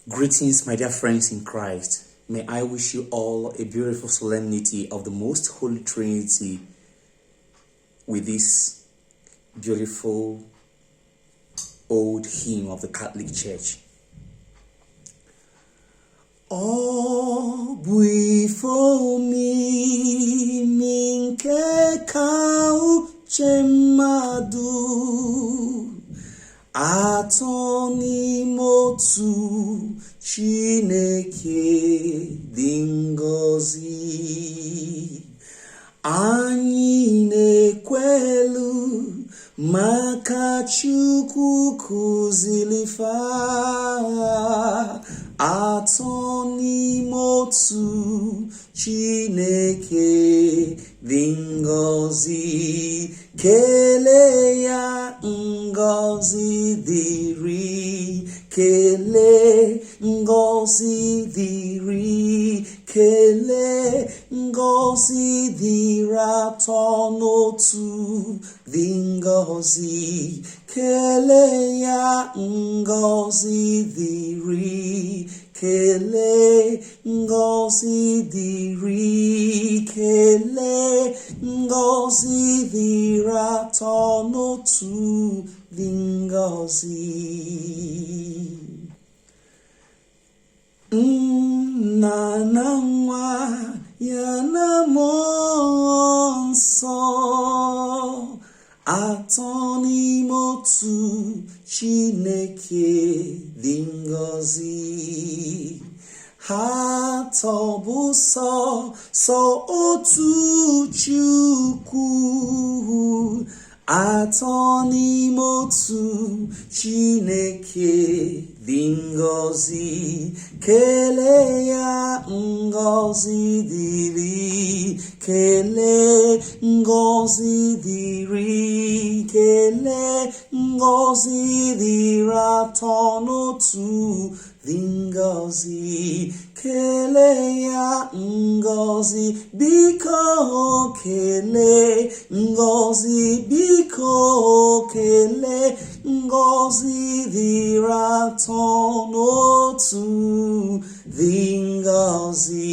Greetings, my dear friends in Christ. May I wish you all a beautiful solemnity of the Most Holy Trinity with this beautiful old hymn of the Catholic Church. Ọ bụ ife omimi nke ka uche mmadụ atọ n'ime otu Chineke dị ngọzi. Anyị na-ekwelu maka Chukwu kụziri fa atọ n'ime otu Chineke dị ngọzi. Kelee ya ngọzi dịrị, kelee ngọzi dịrị, kelee ngọzi dịrị atọ n'otu dị ngọzi. Kelee ya ngọzi dịrị, kelee ngọzi dịrị, kelee ngọzi dịrị atọ n'otu dị ngọzi. Nna na Nwa ya na Mmụọ Nsọ atọ n'ime otu Chineke dị ngọzi. Ha atọ bụ sọ otu Chukwu atọ n'ime otu Chineke dị ngọzi. Kelee ya ngọzi dịrị, kelee ngọzi dịrị, kelee ngọzi dịrị atọ n'otu dị ngọzi. Kelee ya ngọzi, biko kelee ngọzi, biko kelee ngọzi dịrị atọ n'otu dị ngọzi.